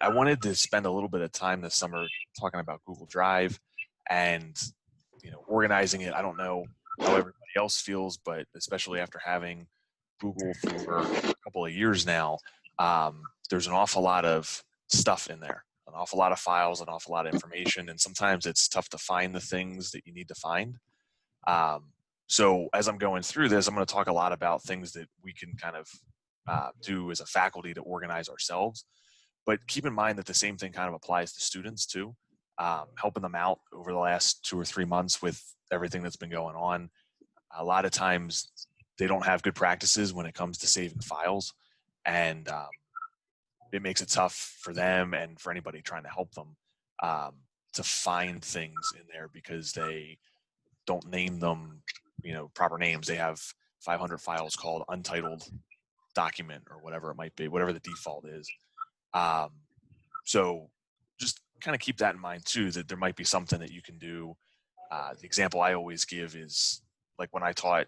I wanted to spend a little bit of time this summer talking about Google Drive and, organizing it. I don't know how everybody else feels, but especially after having Google for a couple of years now, there's an awful lot of stuff in there, an awful lot of files, an awful lot of information, and sometimes it's tough to find the things that you need to find. So as I'm going through this, I'm going to talk a lot about things that we can kind of do as a faculty to organize ourselves. But keep in mind that the same thing kind of applies to students too, helping them out over the last 2 or 3 months with everything that's been going on. A lot of times they don't have good practices when it comes to saving files, and it makes it tough for them and for anybody trying to help them to find things in there because they don't name them, proper names. They have 500 files called Untitled Document or whatever it might be, whatever the default is. So just kind of keep that in mind too, that there might be something that you can do. The example I always give is like when I taught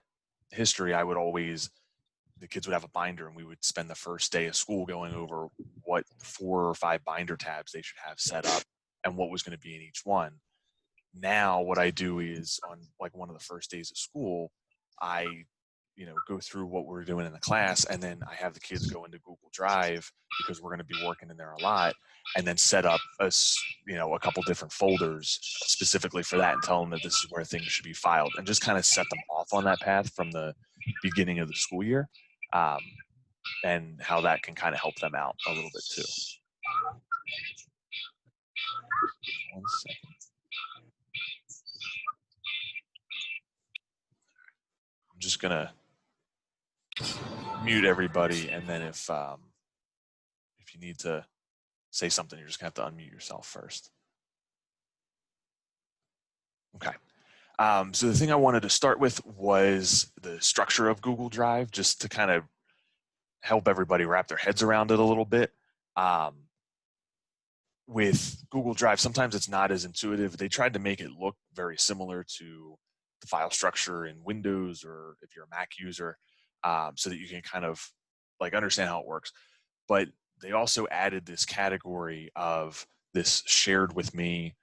history, the kids would have a binder and we would spend the first day of school going over what 4 or 5 binder tabs they should have set up and what was going to be in each one. Now what I do is on like one of the first days of school, I go through what we're doing in the class, and then I have the kids go into Google Drive because we're going to be working in there a lot, and then set up a couple different folders specifically for that and tell them that this is where things should be filed, and just kind of set them off on that path from the beginning of the school year, and how that can kind of help them out a little bit too. 1 second. I'm just going to mute everybody, and then if you need to say something, you're just gonna have to unmute yourself first. Okay. So the thing I wanted to start with was the structure of Google Drive, just to kind of help everybody wrap their heads around it a little bit. With Google Drive, sometimes it's not as intuitive. They tried to make it look very similar to the file structure in Windows, or if you're a Mac user, so that you can kind of like understand how it works. But they also added this category of this shared with me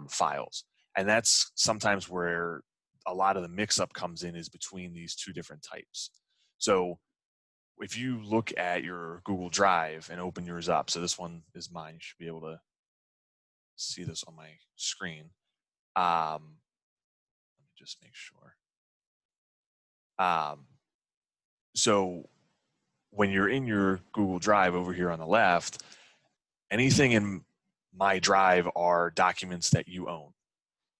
files. And that's sometimes where a lot of the mix-up comes in, is between these two different types. So if you look at your Google Drive and open yours up, so this one is mine, you should be able to see this on my screen. Let me just make sure. So when you're in your Google Drive over here on the left, anything in my drive are documents that you own.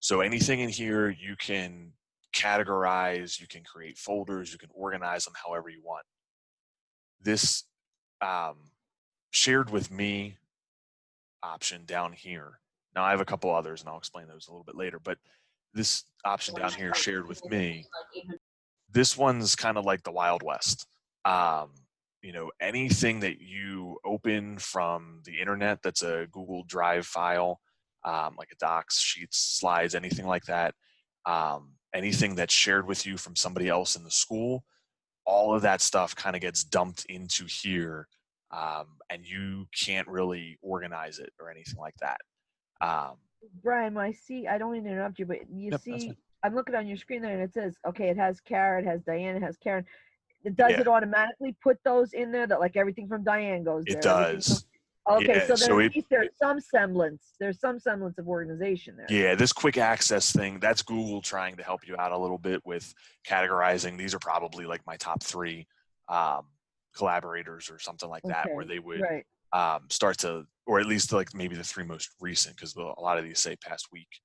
So anything in here you can categorize, you can create folders, you can organize them however you want. This shared with me option down here. Now I have a couple others and I'll explain those a little bit later, but this option down here, shared with me, this one's kind of like the Wild West. Anything that you open from the internet that's a Google Drive file, like a docs, sheets, slides, anything like that, anything that's shared with you from somebody else in the school, all of that stuff kind of gets dumped into here, and you can't really organize it or anything like that. Brian, I don't mean to interrupt you, but Yep, see, I'm looking on your screen there and it says, okay, it has Kara, it has Diane, it has Karen. Does it automatically put those in there, that like everything from Diane goes there? It does. Okay, yeah, so at least there's some semblance of organization there. Yeah, this quick access thing, that's Google trying to help you out a little bit with categorizing. These are probably like my top 3 collaborators or something like that, where they would start to, or at least like maybe the 3 most recent, because a lot of these say past week.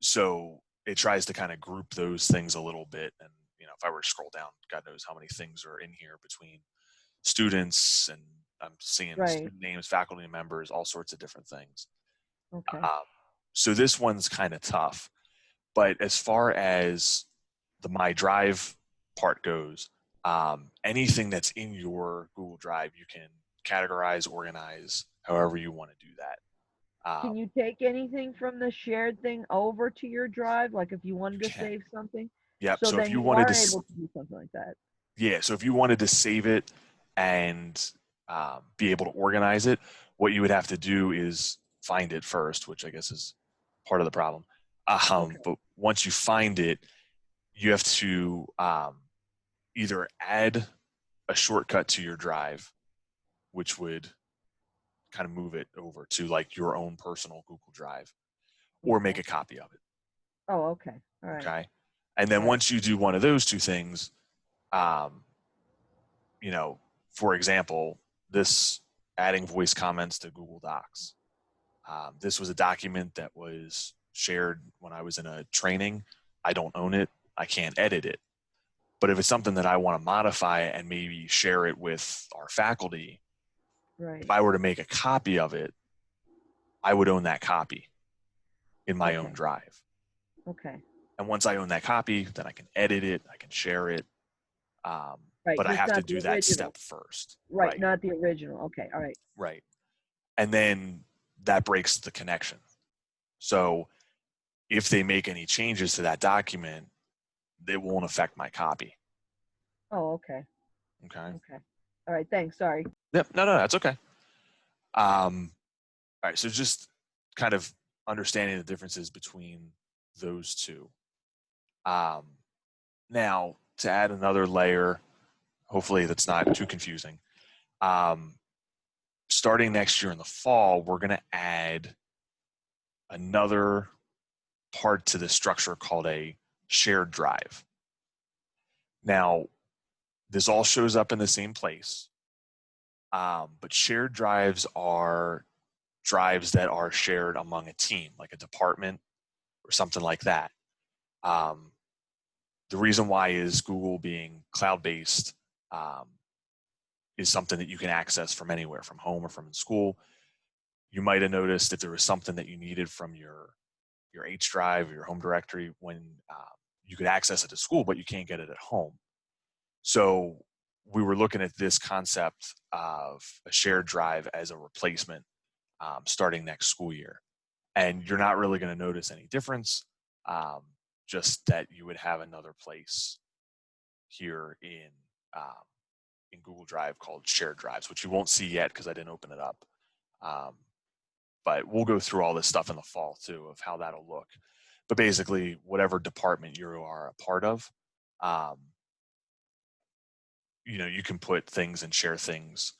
So it tries to kind of group those things a little bit. And, if I were to scroll down, God knows how many things are in here between students, and I'm seeing student names, faculty members, all sorts of different things. Okay. So this one's kind of tough. But as far as the My Drive part goes, anything that's in your Google Drive, you can categorize, organize, however you want to do that. Can you take anything from the shared thing over to your drive? Like if you wanted to save something? Yep. So then if you wanted to able to do something like that. Yeah. So if you wanted to save it and be able to organize it. What you would have to do is find it first, which I guess is part of the problem. Okay. But once you find it, you have to either add a shortcut to your drive, which would kind of move it over to like your own personal Google Drive, or make Okay. a copy of it. Oh, okay. All right. Okay. And then All right. once you do one of those two things, um, you know, for example, this adding voice comments to Google Docs. This was a document that was shared when I was in a training. I don't own it. I can't edit it. But if it's something that I want to modify and maybe share it with our faculty, Right. if I were to make a copy of it, I would own that copy in my own Okay. drive. Okay. And once I own that copy, then I can edit it, I can share it. Right. But I Just have to not the do that original. step first. Right. Not the original. Okay. All right. Right. And then that breaks the connection. So if they make any changes to that document, it won't affect my copy. Oh, okay. Okay. Okay. All right. Thanks. Sorry. Yep. No, that's okay. All right. So just kind of understanding the differences between those two. Now, to add another layer, hopefully that's not too confusing. Starting next year in the fall, we're going to add another part to the structure called a shared drive. Now, this all shows up in the same place, but shared drives are drives that are shared among a team, like a department or something like that. The reason why is Google being cloud-based is something that you can access from anywhere, from home or from school. You might have noticed if there was something that you needed from your H drive or your home directory when you could access it at school, but you can't get it at home. So we were looking at this concept of a shared drive as a replacement starting next school year. And you're not really going to notice any difference, just that you would have another place here in Google Drive called shared drives, which you won't see yet because I didn't open it up. But we'll go through all this stuff in the fall too of how that'll look. But basically, whatever department you are a part of, you can put things and share things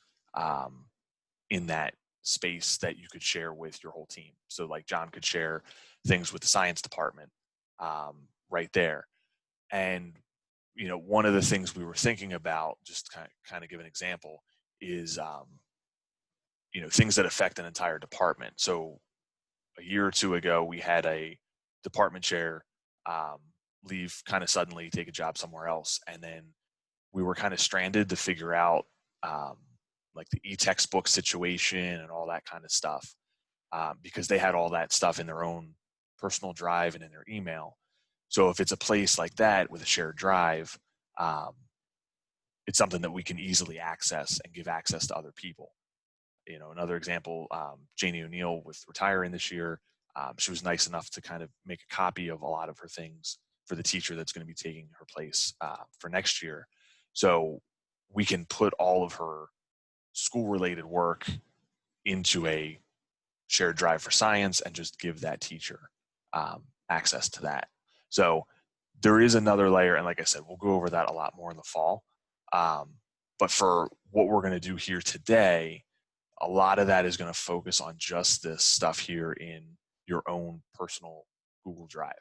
in that space that you could share with your whole team. So like John could share things with the science department right there. And, one of the things we were thinking about, just kind of give an example, is, things that affect an entire department. So a year or two ago, we had a department chair leave kind of suddenly, take a job somewhere else. And then we were kind of stranded to figure out like the e-textbook situation and all that kind of stuff because they had all that stuff in their own personal drive and in their email. So if it's a place like that with a shared drive, it's something that we can easily access and give access to other people. Another example, Janie O'Neill with retiring this year, she was nice enough to kind of make a copy of a lot of her things for the teacher that's going to be taking her place for next year. So we can put all of her school-related work into a shared drive for science and just give that teacher access to that. So there is another layer, and like I said, we'll go over that a lot more in the fall. But for what we're going to do here today, a lot of that is going to focus on just this stuff here in your own personal Google Drive.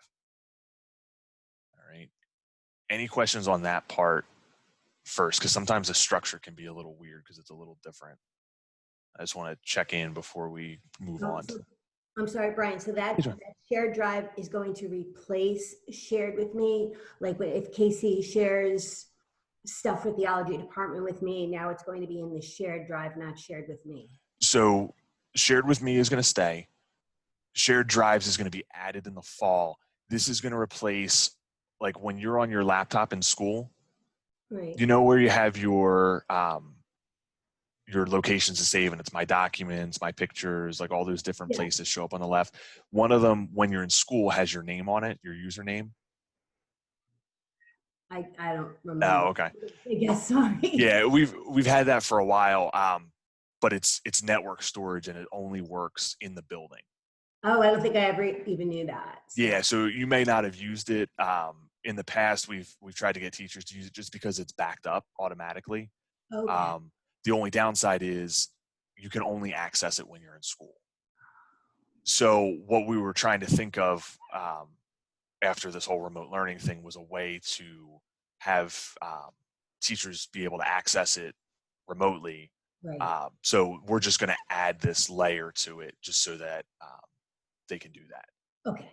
All right. Any questions on that part first? Because sometimes the structure can be a little weird because it's a little different. I just want to check in before we move on. I'm sorry, Brian. So that shared drive is going to replace shared with me. Like if Casey shares stuff with the allergy department with me, now it's going to be in the shared drive, not shared with me. So shared with me is going to stay. Shared drives is going to be added in the fall. This is going to replace, like when you're on your laptop in school, right? Where you have your locations to save, and it's my documents, my pictures, like all those different places show up on the left. One of them, when you're in school, has your name on it, your username. I don't remember. Oh, okay. I guess, sorry. Yeah, we've had that for a while. but it's network storage and it only works in the building. Oh, I don't think I ever even knew that. So. Yeah, so you may not have used it. In the past, we've tried to get teachers to use it just because it's backed up automatically. Okay. The only downside is you can only access it when you're in school. So what we were trying to think of after this whole remote learning thing was a way to have teachers be able to access it remotely. Right. So we're just going to add this layer to it just so that they can do that. Okay.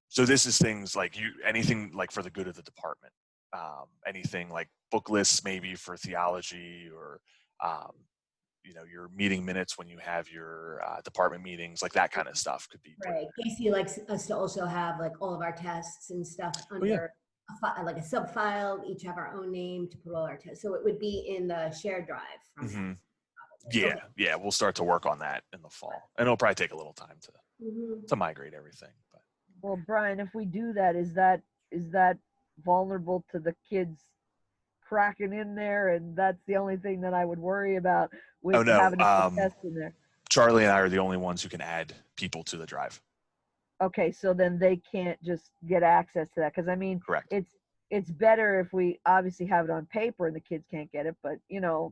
So this is things like anything like for the good of the department, anything like book lists maybe for theology or, your meeting minutes when you have your department meetings, like that kind of stuff could be. Right. Casey likes us to also have like all of our tests and stuff under like a sub file, each have our own name to put all our tests. So it would be in the shared drive. From Yeah. Yeah. We'll start to work on that in the fall, and it'll probably take a little time to migrate everything. But. Well, Brian, if we do that, is that vulnerable to the kids cracking in there? And that's the only thing that I would worry about with having a test in there. Charlie and I are the only ones who can add people to the drive. Okay, so then they can't just get access to that, because I mean, correct. It's better if we obviously have it on paper and the kids can't get it, but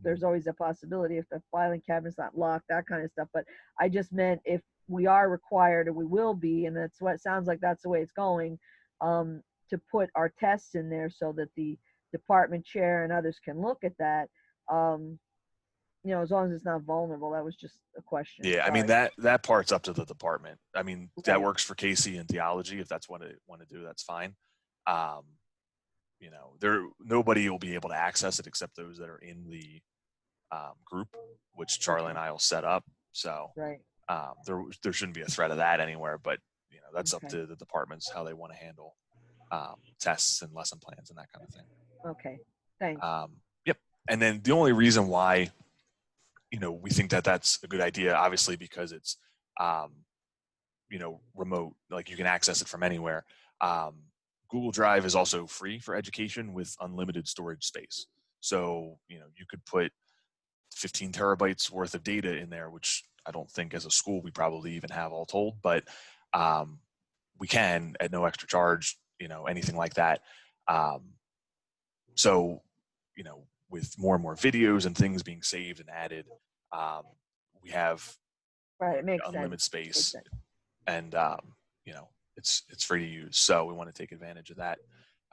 there's always a possibility if the filing cabinet's not locked, that kind of stuff. But I just meant if we are required, or we will be, and that's what it sounds like, that's the way it's going, to put our tests in there so that the department chair and others can look at that. As long as it's not vulnerable. That was just a question. Yeah, Sorry. I mean that part's up to the department. I mean that works for Casey and theology. If that's what they want to do, that's fine. Nobody will be able to access it except those that are in the group, which Charlie and I will set up. So right. There shouldn't be a threat of that anywhere. But that's up to the departments how they want to handle tests and lesson plans and that kind of thing. Okay, thanks. Yep. And then the only reason why we think that that's a good idea, obviously, because it's remote, like you can access it from anywhere. Google Drive is also free for education with unlimited storage space. So, you could put 15 terabytes worth of data in there, which I don't think as a school we probably even have all told, but we can at no extra charge, anything like that. So, with more and more videos and things being saved and added, we have right, it makes unlimited sense. space, and it's free to use. So we want to take advantage of that,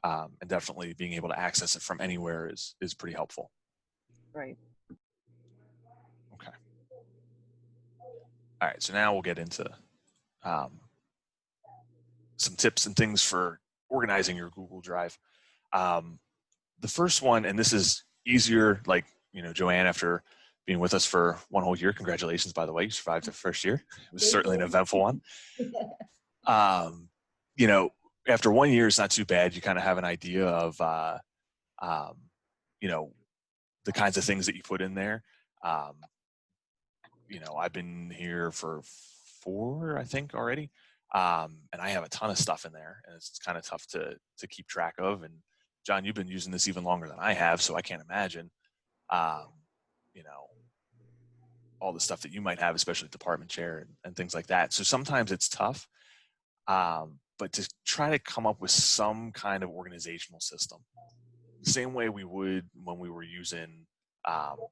and definitely being able to access it from anywhere is pretty helpful. Right. Okay. All right. So now we'll get into some tips and things for organizing your Google Drive. The first one, and this is easier, like, Joanne, after being with us for one whole year, congratulations, by the way, you survived the first year. It was certainly an eventful one. After 1 year, it's not too bad. You kind of have an idea of, the kinds of things that you put in there. I've been here for 4, I think, already. And I have a ton of stuff in there, and it's kind of tough to keep track of. And John, you've been using this even longer than I have, so I can't imagine, all the stuff that you might have, especially department chair and things like that. So sometimes it's tough, but to try to come up with some kind of organizational system, the same way we would when we were using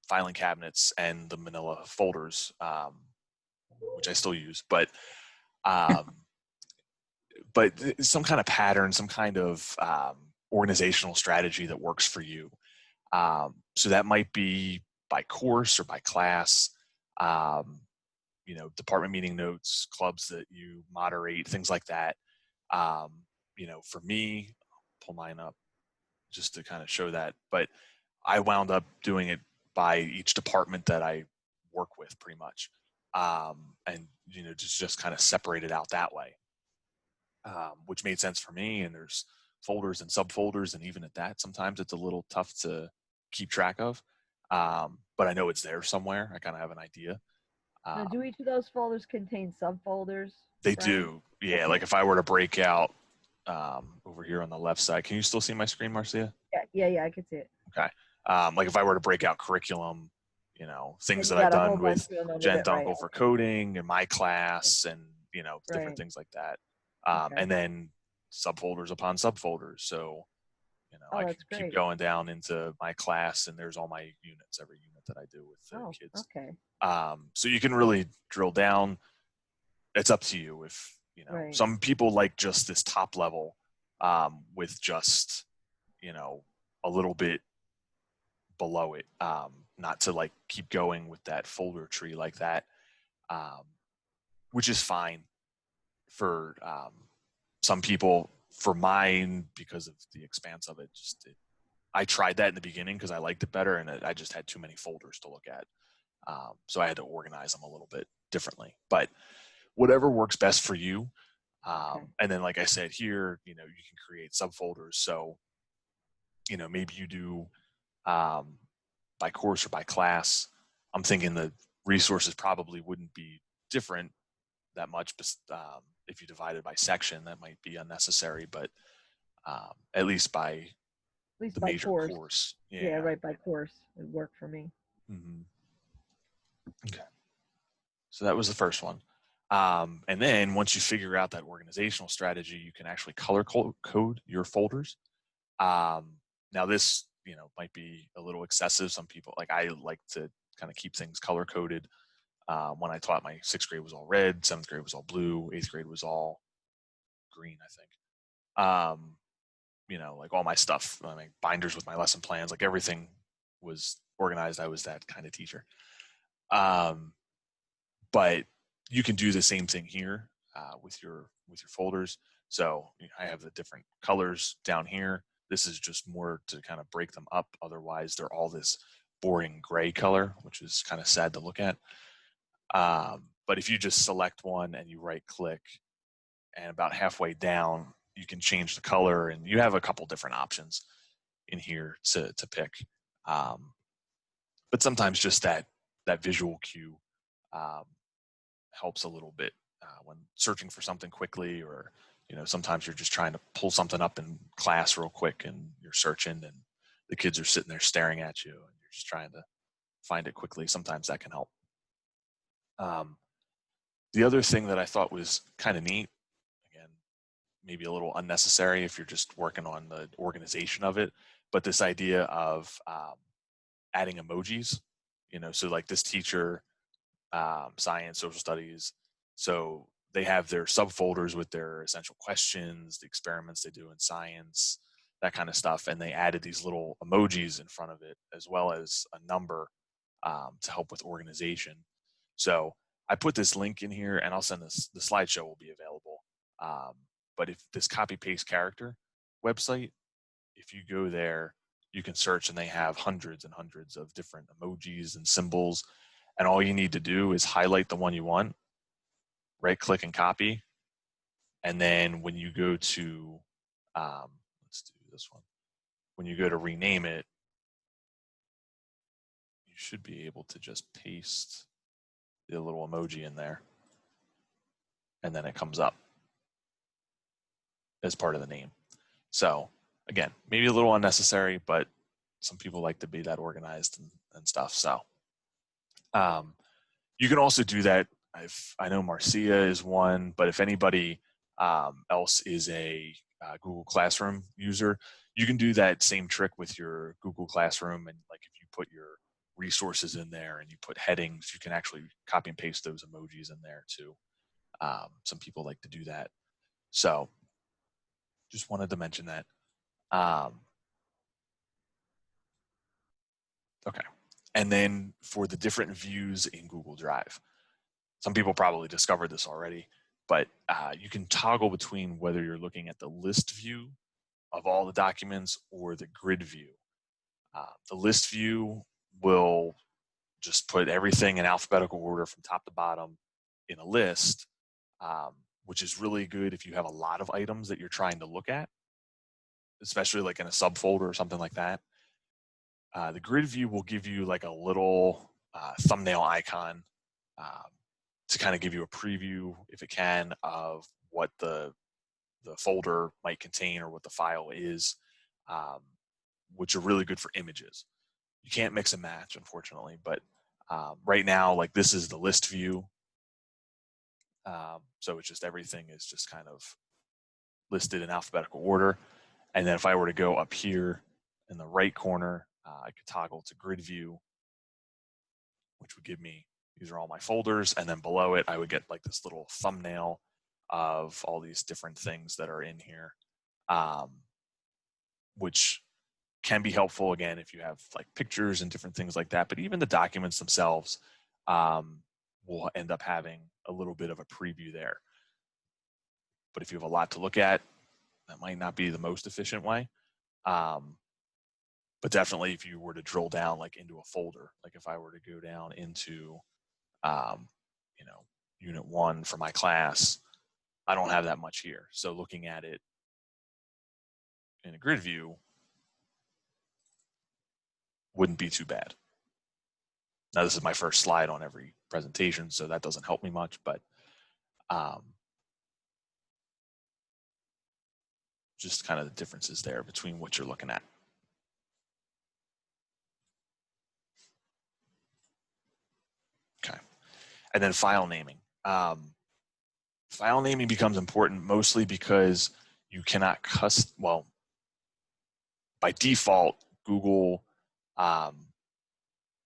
filing cabinets and the manila folders, which I still use, but some kind of pattern, some kind of organizational strategy that works for you. So that might be by course or by class, department meeting notes, clubs that you moderate, things like that. For me, I'll pull mine up just to kind of show that, but I wound up doing it by each department that I work with pretty much. And, just kind of separate it out that way, which made sense for me. And there's folders and subfolders. And even at that, sometimes it's a little tough to keep track of. But I know it's there somewhere. I kind of have an idea. Now, do each of those folders contain subfolders? They Brian? do. Yeah. Okay. Like if I were to break out over here on the left side, can you still see my screen, Marcia? Yeah, I can see it. Okay. Like if I were to break out curriculum, you know, And things you that I've got a whole done bunch with of them under Gent that, right? Uncle for coding and my class and, you know, different Right. things like that. Okay. And then subfolders upon subfolders. So, you know, Oh, I that's can keep great. going down into my class and there's all my units, every unit that I do with the Oh, kids. okay. So you can really drill down. It's up to you. If, you know, Right. some people like just this top level with just, you know, a little bit below it, not to like keep going with that folder tree like that, um, which is fine for some people. For mine, because of the expanse of it, I tried that in the beginning because I liked it better, and I just had too many folders to look at. So I had to organize them a little bit differently. But whatever works best for you. Okay. And then, like I said here, you know, you can create subfolders. So, you know, maybe you do by course or by class. I'm thinking the resources probably wouldn't be different that much, but if you divide it by section, that might be unnecessary. But at least by At least the by major course. course, Yeah, right, by course. It worked for me. Mm-hmm. Okay. So that was the first one. And then once you figure out that organizational strategy, you can actually color code your folders. Now this, you know, might be a little excessive. Some people, like I like to kind of keep things color coded. When I taught, my 6th grade was all red, 7th grade was all blue, 8th grade was all green, I think. You know, like all my stuff, I mean, binders with my lesson plans, like everything was organized. I was that kind of teacher. But you can do the same thing here with your folders. So I have the different colors down here. This is just more to kind of break them up. Otherwise, they're all this boring gray color, which is kind of sad to look at. But if you just select one and you right click, and about halfway down, you can change the color, and you have a couple different options in here to pick. But sometimes just that visual cue um, helps a little bit when searching for something quickly, or you know, sometimes you're just trying to pull something up in class real quick and you're searching and the kids are sitting there staring at you and you're just trying to find it quickly. Sometimes that can help. The other thing that I thought was kind of neat, again, maybe a little unnecessary if you're just working on the organization of it, but this idea of adding emojis, you know, so like this teacher, science, social studies. So they have their subfolders with their essential questions, the experiments they do in science, that kind of stuff. And they added these little emojis in front of it, as well as a number to help with organization. So I put this link in here, and I'll send this. The slideshow will be available. But if this copy paste character website, if you go there, you can search, and they have hundreds and hundreds of different emojis and symbols. And all you need to do is highlight the one you want, right click and copy. And then when you go to, let's do this one. When you go to rename it, you should be able to just paste the little emoji in there. And then it comes up as part of the name. So again, maybe a little unnecessary, but some people like to be that organized and stuff. So you can also do that. I know Marcia is one, but if anybody else is a Google Classroom user, you can do that same trick with your Google Classroom. And like if you put your resources in there and you put headings, you can actually copy and paste those emojis in there too. Some people like to do that. So just wanted to mention that. Okay. And then for the different views in Google Drive, some people probably discovered this already, but you can toggle between whether you're looking at the list view of all the documents or the grid view. The list view will just put everything in alphabetical order from top to bottom in a list, which is really good if you have a lot of items that you're trying to look at, especially like in a subfolder or something like that. The grid view will give you like a little thumbnail icon to kind of give you a preview, if it can, of what the folder might contain or what the file is, which are really good for images. You can't mix and match, unfortunately, but Right now, like this is the list view. So it's just everything is just kind of listed in alphabetical order. And then if I were to go up here in the right corner, I could toggle to grid view, which would give me, these are all my folders. And then below it, I would get like this little thumbnail of all these different things that are in here, which can be helpful, again, if you have like pictures and different things like that. But even the documents themselves will end up having a little bit of a preview there. But if you have a lot to look at, that might not be the most efficient way. But definitely if you were to drill down like into a folder, like if I were to go down into, you know, unit 1 for my class, I don't have that much here. So looking at it in a grid view wouldn't be too bad. Now, this is my first slide on every presentation, so that doesn't help me much, but just kind of the differences there between what you're looking at. Okay, and then file naming. File naming becomes important mostly because you cannot well, by default, Google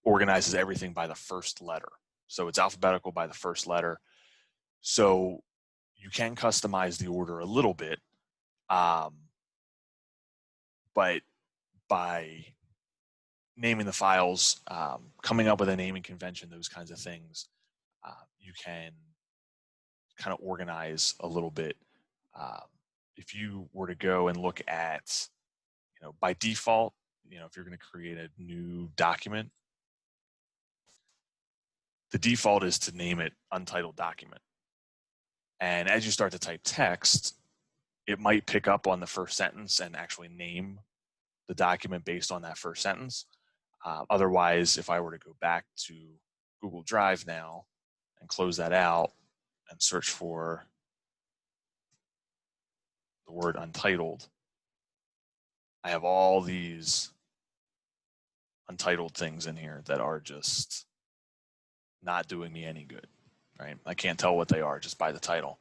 organizes everything by the first letter. So it's alphabetical by the first letter. So you can customize the order a little bit, but by naming the files, coming up with a naming convention, those kinds of things, you can kind of organize a little bit. If you were to go and look at, you know, by default, you know, if you're going to create a new document, the default is to name it Untitled Document. And as you start to type text, it might pick up on the first sentence and actually name the document based on that first sentence. Otherwise, if I were to go back to Google Drive now and close that out and search for the word untitled, I have all these untitled things in here that are just not doing me any good, right? I can't tell what they are just by the title.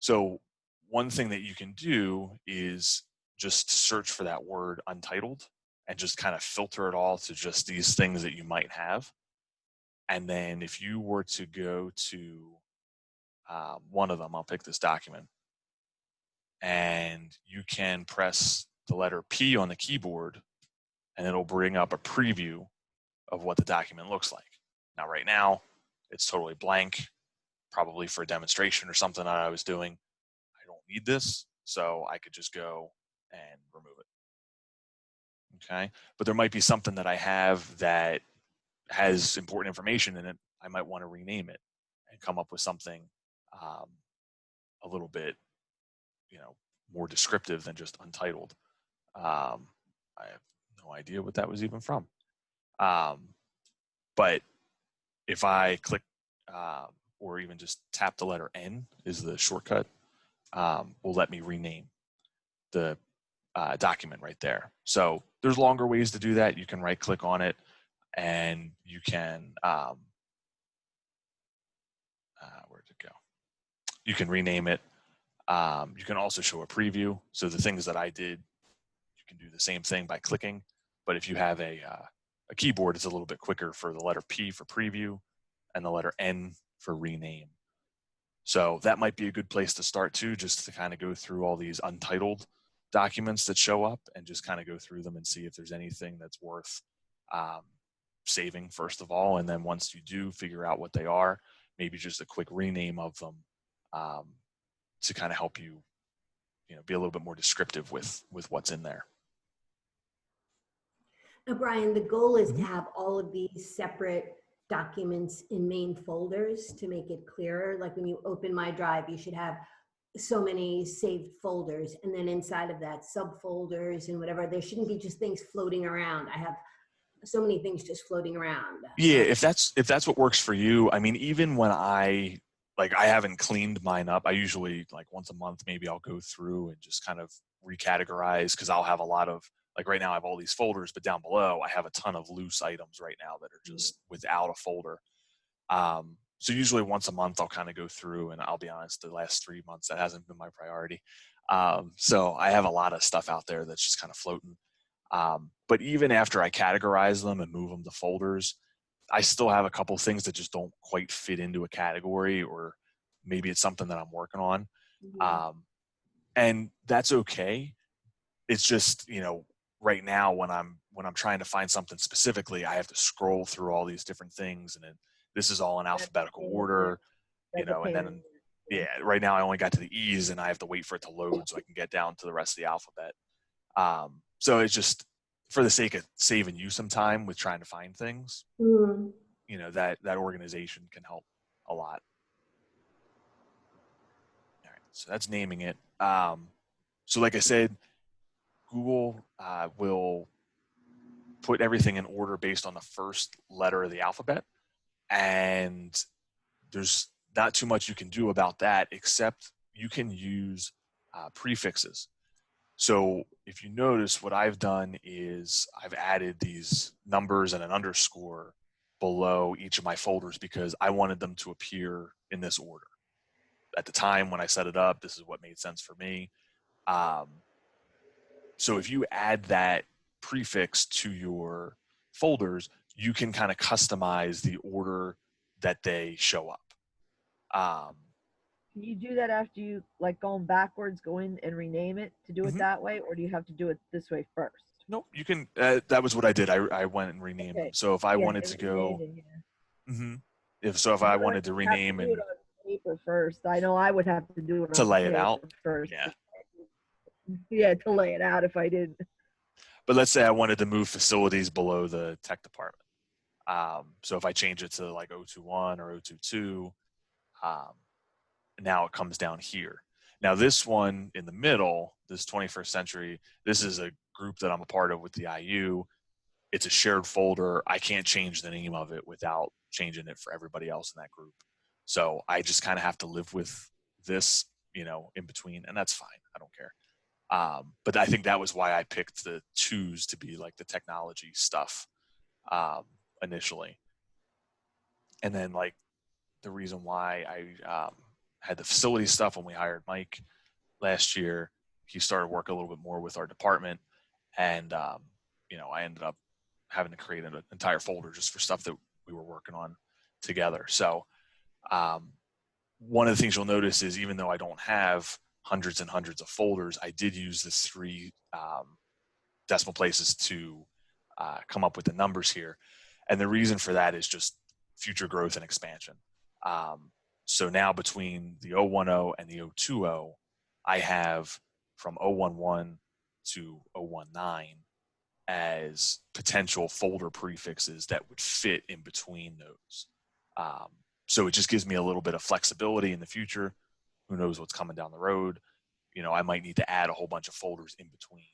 So one thing that you can do is just search for that word untitled and just kind of filter it all to just these things that you might have. And then if you were to go to one of them, I'll pick this document, and you can press the letter P on the keyboard and it'll bring up a preview of what the document looks like. Now, right now, it's totally blank, probably for a demonstration or something that I was doing. I don't need this, so I could just go and remove it. Okay, but there might be something that I have that has important information in it. I might want to rename it and come up with something a little bit, you know, more descriptive than just untitled. I have no idea what that was even from. But if I click or even just tap the letter N is the shortcut, will let me rename the document right there. So there's longer ways to do that. You can right click on it and you can, where'd it go? You can rename it. You can also show a preview. So the things that I did, you can do the same thing by clicking. But if you have a keyboard, it's a little bit quicker for the letter P for preview and the letter N for rename. So that might be a good place to start too, just to kind of go through all these untitled documents that show up and just kind of go through them and see if there's anything that's worth saving first of all. And then once you do figure out what they are, maybe just a quick rename of them to kind of help you, you know, be a little bit more descriptive with what's in there. Now, Brian, the goal is to have all of these separate documents in main folders to make it clearer. Like when you open my drive, you should have so many saved folders, and then inside of that subfolders and whatever. There shouldn't be just things floating around. I have so many things just floating around. Yeah, if that's what works for you. I mean, even when I haven't cleaned mine up, I usually like once a month maybe I'll go through and just kind of recategorize, because I'll have a lot of like right now I have all these folders, but down below I have a ton of loose items right now that are just without a folder. So usually once a month I'll kind of go through, and I'll be honest, the last 3 months that hasn't been my priority. So I have a lot of stuff out there that's just kind of floating. But even after I categorize them and move them to folders, I still have a couple things that just don't quite fit into a category, or maybe it's something that I'm working on. And that's okay. It's just, right now when I'm trying to find something specifically, I have to scroll through all these different things, and then this is all in alphabetical order, and then right now I only got to the E's, and I have to wait for it to load so I can get down to the rest of the alphabet. So it's just for the sake of saving you some time with trying to find things, that organization can help a lot. All right, so that's naming it. So like I said, Google will put everything in order based on the first letter of the alphabet, and there's not too much you can do about that, except you can use prefixes. So if you notice, what I've done is I've added these numbers and an underscore below each of my folders because I wanted them to appear in this order. At the time when I set it up, this is what made sense for me. So if you add that prefix to your folders, you can kind of customize the order that they show up. Can you do that after you, like, going backwards, go in and rename it to do it that way, or do you have to do it this way first? Nope, you can. That was what I did. I went and renamed them. So if I wanted to go, if I wanted to rename and do it on paper first, I know I would have to do it to on lay it paper out first. Yeah, to lay it out if I didn't. But let's say I wanted to move facilities below the tech department. So if I change it to like 021 or 022, now it comes down here. Now this one in the middle, this 21st century, this is a group that I'm a part of with the IU. It's a shared folder. I can't change the name of it without changing it for everybody else in that group. So I just kind of have to live with this, in between, and that's fine. I don't care. But I think that was why I picked the twos to be like the technology stuff initially. And then like the reason why I had the facility stuff when we hired Mike last year, he started working a little bit more with our department, and I ended up having to create an entire folder just for stuff that we were working on together. So one of the things you'll notice is, even though I don't have hundreds and hundreds of folders, I did use the 3 decimal places to come up with the numbers here. And the reason for that is just future growth and expansion. So now between the 010 and the 020, I have from 011 to 019 as potential folder prefixes that would fit in between those. So it just gives me a little bit of flexibility in the future. Who knows what's coming down the road? I might need to add a whole bunch of folders in between,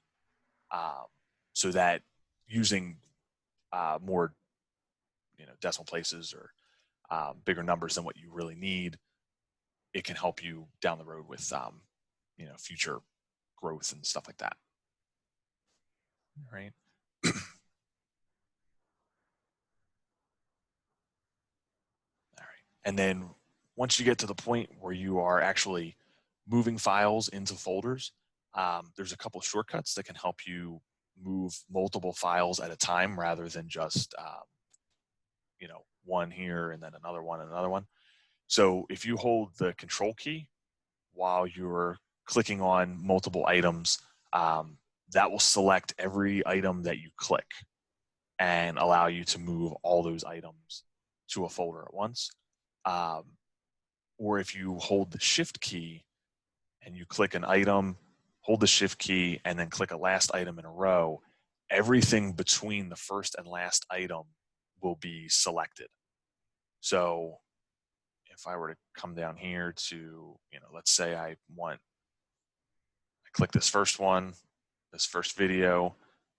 so that using more, decimal places or bigger numbers than what you really need, it can help you down the road with, future growth and stuff like that. All right. All right. And then once you get to the point where you are actually moving files into folders, there's a couple shortcuts that can help you move multiple files at a time rather than just, one here and then another one and another one. So if you hold the control key while you're clicking on multiple items, that will select every item that you click and allow you to move all those items to a folder at once. Or if you hold the shift key and you click an item, hold the shift key, and then click a last item in a row, everything between the first and last item will be selected. So if I were to come down here to, let's say I click this first one, this first video,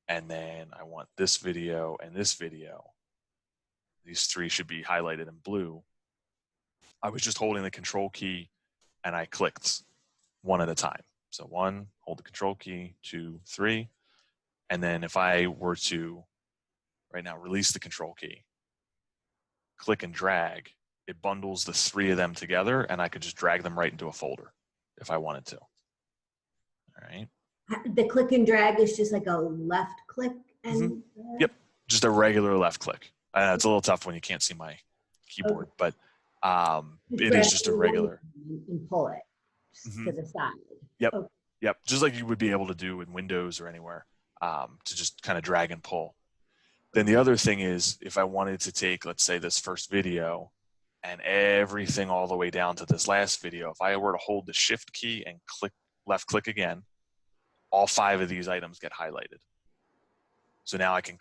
and then I want this video and this video. These 3 should be highlighted in blue. I was just holding the control key and I clicked one at a time. So 1, hold the control key, 2, 3, And then if I were to right now release the control key, click and drag, it bundles the 3 of them together, and I could just drag them right into a folder if I wanted to. All right. The click and drag is just like a left click and Yep, just a regular left click. It's a little tough when you can't see my keyboard, but it is just a regular. And pull it to the side. Yep, Okay. yep, just like you would be able to do in Windows or anywhere, to just kind of drag and pull. Then the other thing is, if I wanted to take, let's say, this first video and everything all the way down to this last video, if I were to hold the Shift key and left click again, all 5 of these items get highlighted. So now I can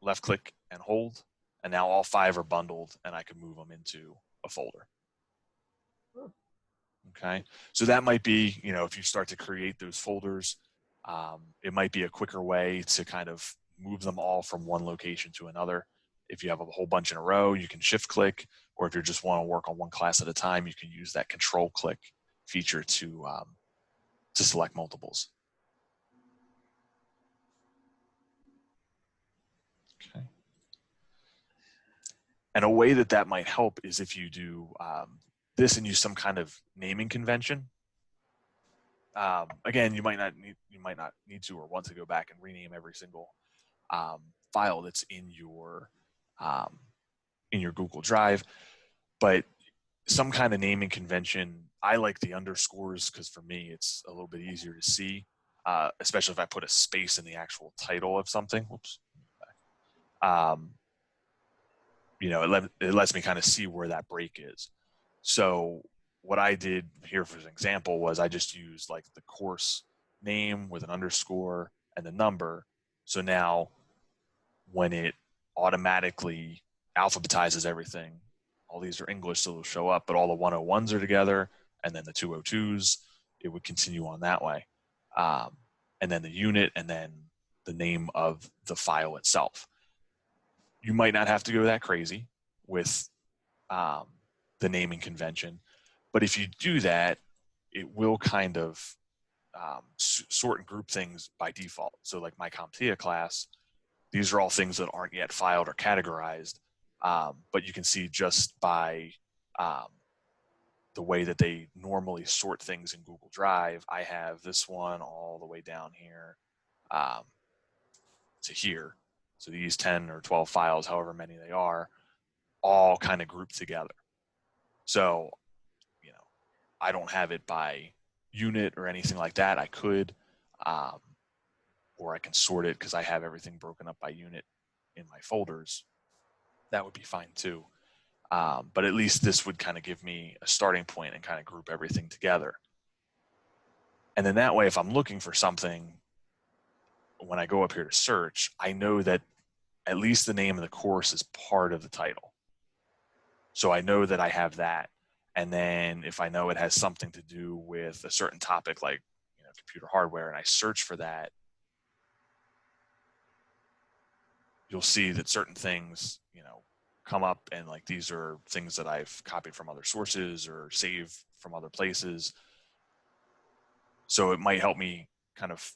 left click and hold, and now all 5 are bundled, and I can move them into a folder. Okay, so that might be, if you start to create those folders, it might be a quicker way to kind of move them all from one location to another. If you have a whole bunch in a row, you can shift click, or if you just want to work on one class at a time, you can use that control click feature to select multiples. Okay. And a way that might help is if you do this and use some kind of naming convention. Again, you might not need to or want to go back and rename every single file that's in your Google Drive, but some kind of naming convention. I like the underscores because for me it's a little bit easier to see, especially if I put a space in the actual title of something. Whoops. It lets me kind of see where that break is. So what I did here for an example was I just used like the course name with an underscore and the number. So now when it automatically alphabetizes everything, all these are English, so they'll show up, but all the 101s are together, and then the 202s, it would continue on that way. And then the unit, and then the name of the file itself. You might not have to go that crazy with the naming convention, but if you do that, it will kind of sort and group things by default. So like my CompTIA class, these are all things that aren't yet filed or categorized, but you can see just by the way that they normally sort things in Google Drive, I have this one all the way down here to here. So these 10 or 12 files, however many they are, all kind of grouped together. So, I don't have it by unit or anything like that. I could, or I can sort it because I have everything broken up by unit in my folders. That would be fine too. But at least this would kind of give me a starting point and kind of group everything together. And then that way, if I'm looking for something, when I go up here to search, I know that at least the name of the course is part of the title. So I know that I have that. And then if I know it has something to do with a certain topic, like computer hardware, and I search for that, you'll see that certain things, come up, and like these are things that I've copied from other sources or saved from other places. So it might help me kind of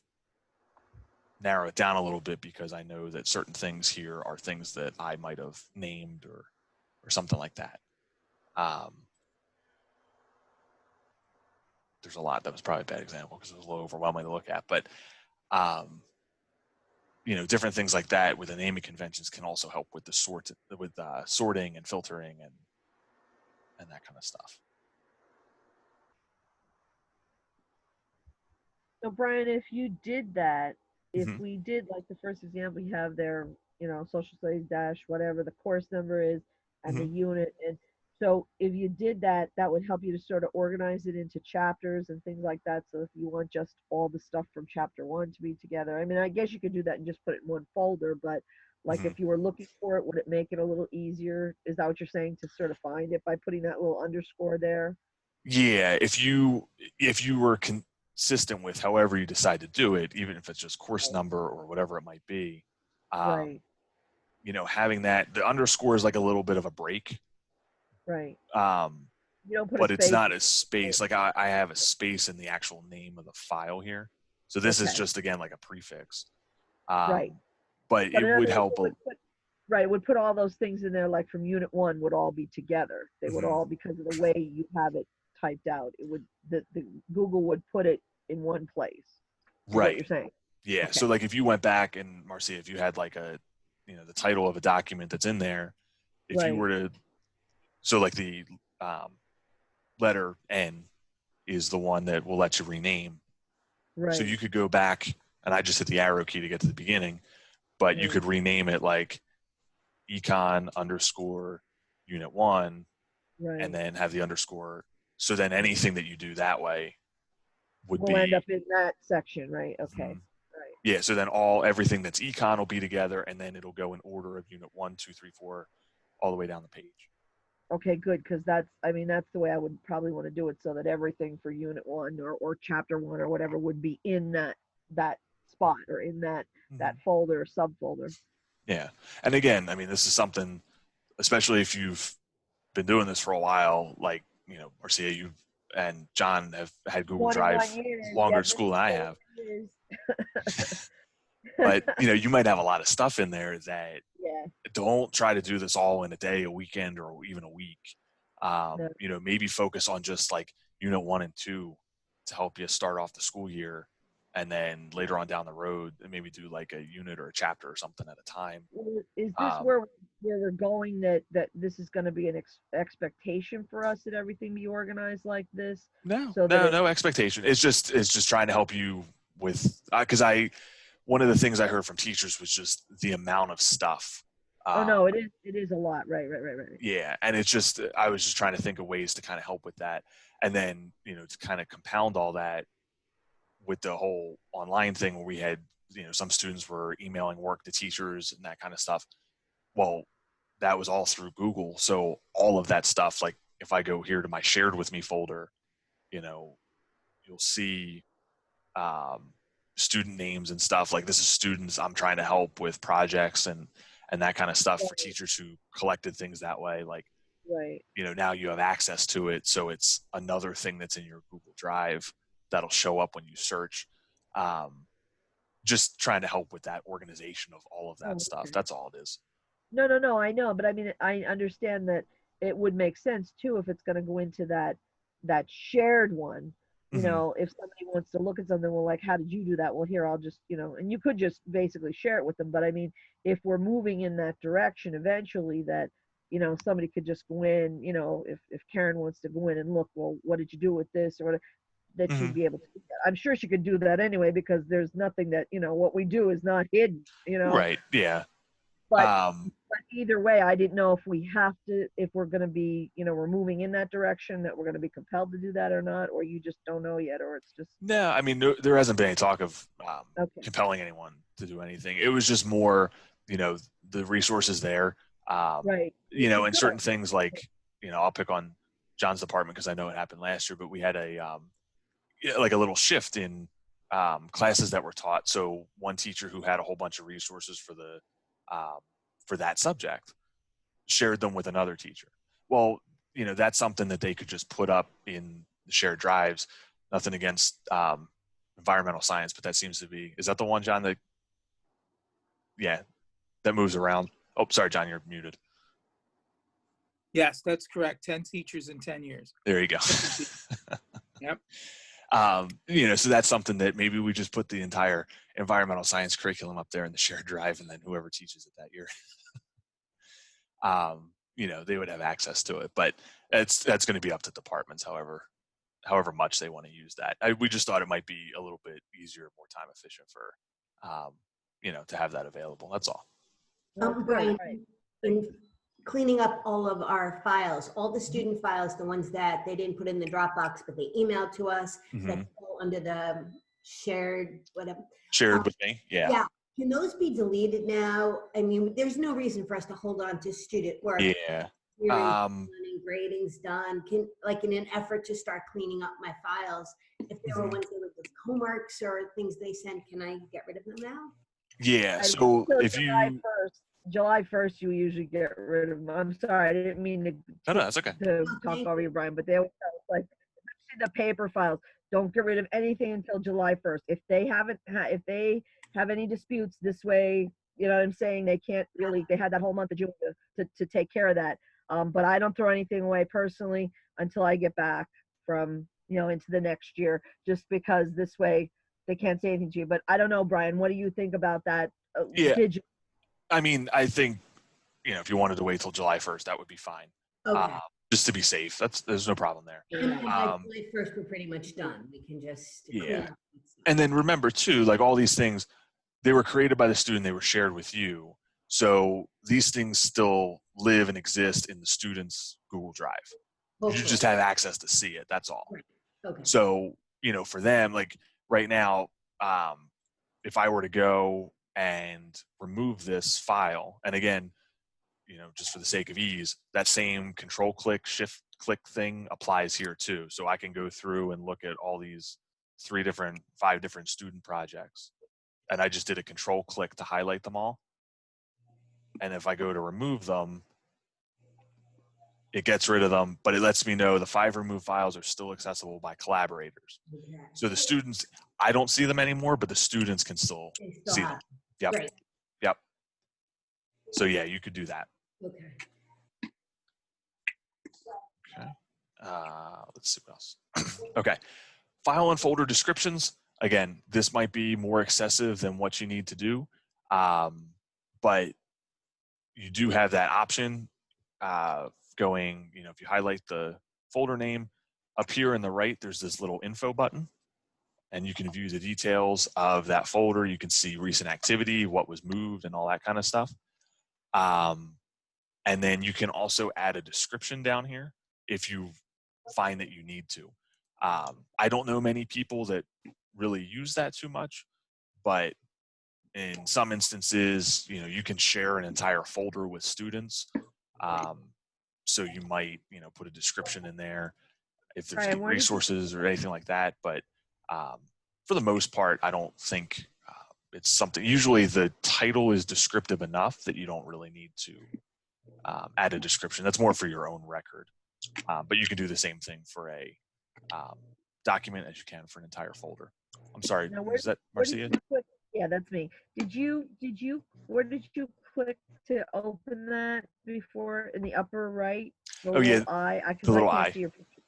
narrow it down a little bit because I know that certain things here are things that I might have named or something like that. There's a lot. That was probably a bad example because it was a little overwhelming to look at, but different things like that with the naming conventions can also help with the sorting and filtering and that kind of stuff. So Brian, if you did that, if Mhm. we did like the first example you have there, social studies dash whatever the course number is and the unit, and so if you did that, that would help you to sort of organize it into chapters and things like that. So if you want just all the stuff from chapter 1 to be together, I mean, I guess you could do that and just put it in one folder, but like if you were looking for it, would it make it a little easier? Is that what you're saying, to sort of find it by putting that little underscore there? Yeah, if you were consistent with however you decide to do it, even if it's just course number or whatever it might be, Right. Having that, the underscore is like a little bit of a break. Right. You don't put But a it's space. not a space. Like I have a space in the actual name of the file here. So this is Okay. just, again, like a prefix. Right. But But it in other would words, help. it would put all those things in there, like from unit 1 would all be together. They would all, because of the way you have it typed out, it would, the Google would put it in one place. Is what Right. you're saying? Yeah. Okay. So like if you went back and Marcia, if you had like a, the title of a document that's in there, if you were to, so like the letter N is the one that will let you rename. Right. So you could go back, and I just hit the arrow key to get to the beginning, but you could rename it like econ _ unit 1, and then have the underscore. So then anything that you do that way will end up in that section, right? Okay. Right. Yeah. So then everything that's econ will be together, and then it'll go in order of unit 1, 2, 3, 4, all the way down the page. Okay, good, because that's the way I would probably want to do it, so that everything for unit 1 or chapter 1 or whatever would be in that spot or in that folder or subfolder. Yeah. And again, I mean, this is something, especially if you've been doing this for a while, like, Marcia, you and John have had Google Drive longer at school than I have. But, you might have a lot of stuff in there that don't try to do this all in a day, a weekend, or even a week. Maybe focus on just like unit 1 and 2 to help you start off the school year. And then later on down the road, maybe do like a unit or a chapter or something at a time. Is this where we're going, that this is going to be an expectation for us that everything be organized like this? No, no expectation. It's just trying to help you with, because one of the things I heard from teachers was just the amount of stuff. No, it is a lot. Right. Yeah. And it's just, I was just trying to think of ways to kind of help with that. And then, to kind of compound all that with the whole online thing where we had, some students were emailing work to teachers and that kind of stuff. Well, that was all through Google. So all of that stuff, like if I go here to my shared with me folder, you'll see student names and stuff. Like, this is students I'm trying to help with projects and that kind of stuff for teachers who collected things that way. Like, now you have access to it. So it's another thing that's in your Google Drive that'll show up when you search. Just trying to help with that organization of all of that stuff. That's all it is. No, I know. But I mean, I understand that it would make sense too if it's going to go into that shared one. If somebody wants to look at something, well, like, how did you do that? Well, here, I'll just, and you could just basically share it with them. But I mean, if we're moving in that direction eventually, that, somebody could just go in, if Karen wants to go in and look, well, what did you do with this or whatever, that she'd be able to do that. I'm sure she could do that anyway, because there's nothing that, what we do is not hidden, Right. Yeah. But either way, I didn't know if we have to, if we're going to be, we're moving in that direction, that we're going to be compelled to do that or not, or you just don't know yet, or it's just. No, I mean, there hasn't been any talk of compelling anyone to do anything. It was just more, the resources there. Right. And certain things like, I'll pick on John's department because I know it happened last year, but we had like a little shift in classes that were taught. So one teacher who had a whole bunch of resources for that subject shared them with another teacher. Well, that's something that they could just put up in the shared drives. Nothing against environmental science, but that seems to be, is that the one, John, that moves around? Oh, sorry, John, you're muted. Yes, that's correct. 10 teachers in 10 years. There you go. Yep. So that's something that maybe we just put the entire environmental science curriculum up there in the shared drive, and then whoever teaches it that year, they would have access to it. But that's going to be up to departments, however much they want to use that. We just thought it might be a little bit easier, more time efficient for, to have that available. That's all. Brian, in cleaning up all of our files, all the student files, the ones that they didn't put in the Dropbox, but they emailed to us, that's all under the shared, whatever. Shared with me, yeah. Yeah. Can those be deleted now? I mean, there's no reason for us to hold on to student work. Yeah. And grading's done. Like, in an effort to start cleaning up my files, if there were ones that were just homeworks or things they sent, can I get rid of them now? Yeah. So if July 1st, you usually get rid of them. I'm sorry, I didn't mean to. No, that's okay. To talk over you, Brian, but they always like the paper files. Don't get rid of anything until July 1st. If they if they have any disputes this way, you know what I'm saying? They can't really, they had that whole month of June to take care of that. But I don't throw anything away personally until I get back from, you know, into the next year, just because this way they can't say anything to you. But I don't know, Brian, what do you think about that? Yeah. Digital. I mean, I think, you know, if you wanted to wait till July 1st, that would be fine. Okay. Just to be safe. There's no problem there. And then by July 1st, we're pretty much done. We can just clean up. And then remember too, like all these things, they were created by the student, they were shared with you. So these things still live and exist in the student's Google Drive. Hopefully. You just have access to see it. That's all. Right. Okay. So, you know, for them, like right now, if I were to go and remove this file, and again, you know, just for the sake of ease, that same control click, shift click thing applies here too. So I can go through and look at all these 5 different student projects. And I just did a control click to highlight them all. And if I go to remove them, it gets rid of them, but it lets me know the 5 removed files are still accessible by collaborators. Okay. So the students, I don't see them anymore, but the students can still see them. Yep. Great. Yep. So yeah, you could do that. Okay. Okay. Let's see what else. Okay. File and folder descriptions. Again, this might be more excessive than what you need to do, but you do have that option going, you know, if you highlight the folder name, up here in the right, there's this little info button, and you can view the details of that folder. You can see recent activity, what was moved, and all that kind of stuff. And then you can also add a description down here if you find that you need to. I don't know many people that really use that too much, but in some instances, you know, you can share an entire folder with students. So you might, you know, put a description in there if there's any resources or anything like that. But for the most part, I don't think it's something, usually the title is descriptive enough that you don't really need to add a description. That's more for your own record. But you can do the same thing for a document as you can for an entire folder. I'm sorry, is that Marcia? Yeah, that's me. Where did you click to open that before, in the upper right? The little eye? The little eye. See your picture.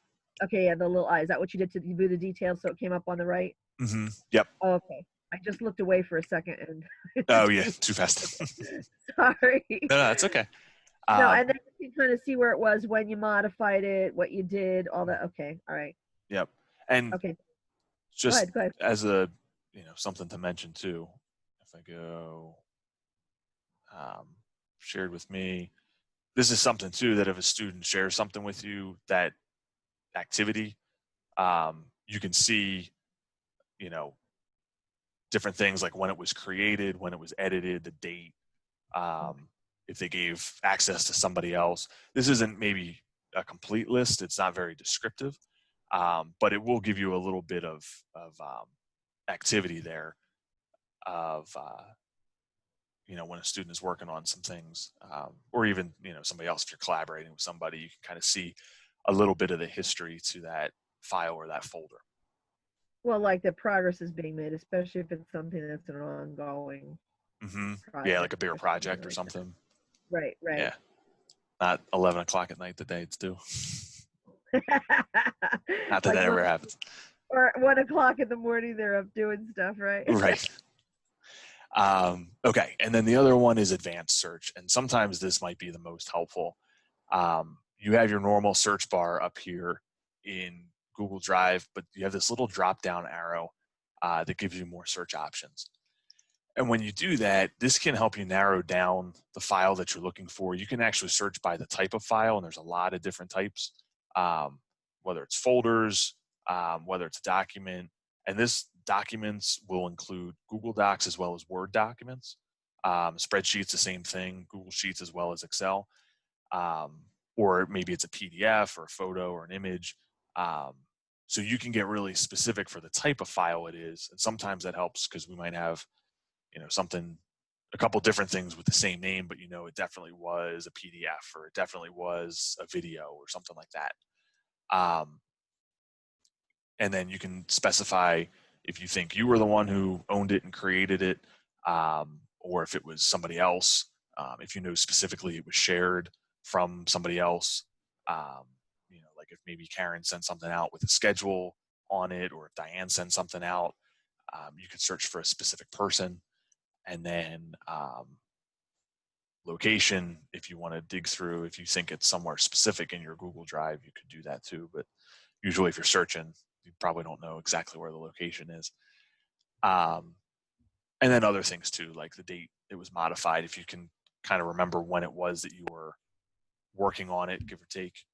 Okay, yeah, the little eye. Is that what you did to view the details so it came up on the right? Mm-hmm. Yep. Oh, okay. I just looked away for a second and oh yeah, too fast. Sorry. No, it's okay. No, and then you can kind of see where it was when you modified it, what you did, all that. Okay, all right. Yep. And okay. Just go ahead. as a, you know, something to mention too, if I go shared with me, this is something too that if a student shares something with you, that activity, you can see, you know, different things like when it was created, when it was edited, the date, if they gave access to somebody else. This isn't maybe a complete list. It's not very descriptive, but it will give you a little bit of activity there of, you know, when a student is working on some things, or even, you know, somebody else, if you're collaborating with somebody, you can kind of see a little bit of the history to that file or that folder. Well, like the progress is being made, especially if it's something that's an ongoing project. Yeah, like a bigger project or something. Right. Yeah. Not 11 o'clock at night the day it's due. Not that that ever happens. Or 1 o'clock in the morning they're up doing stuff, right? Right. Okay, and then the other one is advanced search, and sometimes this might be the most helpful. You have your normal search bar up here in Google Drive, but you have this little drop-down arrow that gives you more search options. And when you do that, this can help you narrow down the file that you're looking for. You can actually search by the type of file, and there's a lot of different types, whether it's folders, whether it's a document, and this documents will include Google Docs as well as Word documents. Spreadsheets, the same thing, Google Sheets as well as Excel. Or maybe it's a PDF or a photo or an image. So you can get really specific for the type of file it is. And sometimes that helps because we might have, you know, a couple different things with the same name, but you know, it definitely was a PDF or it definitely was a video or something like that. and then you can specify if you think you were the one who owned it and created it, or if it was somebody else. If you know specifically it was shared from somebody else, like if maybe Karen sent something out with a schedule on it, or if Diane sent something out, you can search for a specific person. And then location, if you want to dig through, if you think it's somewhere specific in your Google Drive, you could do that too. But usually if you're searching, you probably don't know exactly where the location is. And then other things too, like the date it was modified, if you can kind of remember when it was that you were working on it, give or take.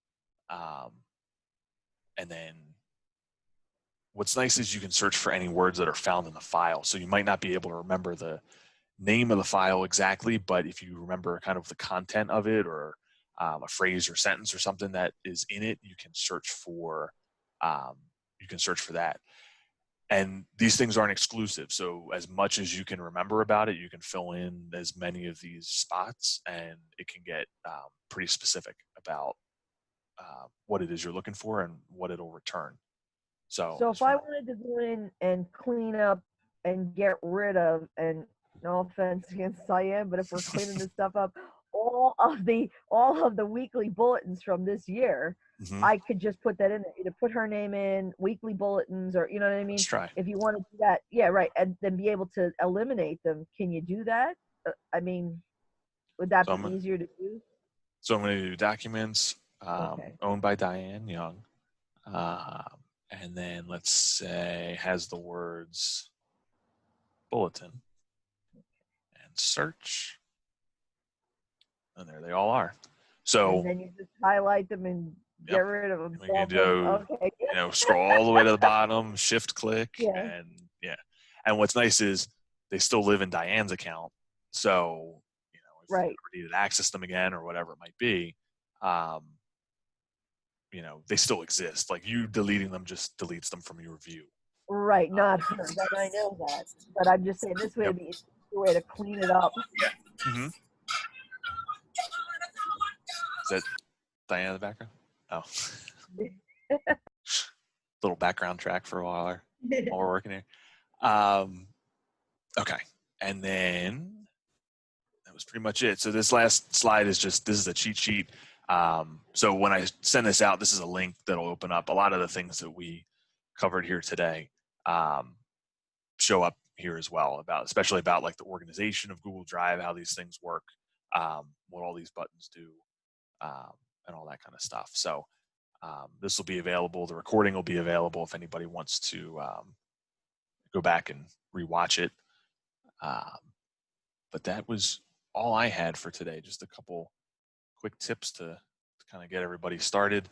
And then what's nice is you can search for any words that are found in the file. So you might not be able to remember the name of the file exactly, but if you remember kind of the content of it, or a phrase or sentence or something that is in it, you can search for that. And these things aren't exclusive. So as much as you can remember about it, you can fill in as many of these spots, and it can get pretty specific about what it is you're looking for and what it'll return. So if I wanted to go in and clean up and get rid of, and no offense against Cyan, but if we're cleaning this stuff up, all of the weekly bulletins from this year, I could just put that in there. Either put her name in, weekly bulletins, or you know what I mean? Let's try. If you want to do that, yeah, right, and then be able to eliminate them. Can you do that? I mean, would that be easier to do? So I'm going to do documents Okay. owned by Diane Young. And then let's say has the words bulletin, and search. And there they all are. So and then you just highlight them and get rid of them. We can do, scroll all the way to the bottom, shift click, and And what's nice is they still live in Diane's account. So, if you ever needed to access them again or whatever it might be, they still exist. Like you deleting them just deletes them from your view. Right, not her. Then I know that. But I'm just saying this way would be a way to clean it up. Mm-hmm. Is that Diane in the background? Oh. Little background track for a while we're working here. Okay. And then that was pretty much it. So this last slide is this is a cheat sheet. So when I send this out, this is a link that'll open up a lot of the things that we covered here today, show up here as well, especially about like the organization of Google Drive, how these things work, what all these buttons do, and all that kind of stuff. So this will be available. The recording will be available if anybody wants to go back and rewatch it. But that was all I had for today. Just a couple quick tips to kind of get everybody started.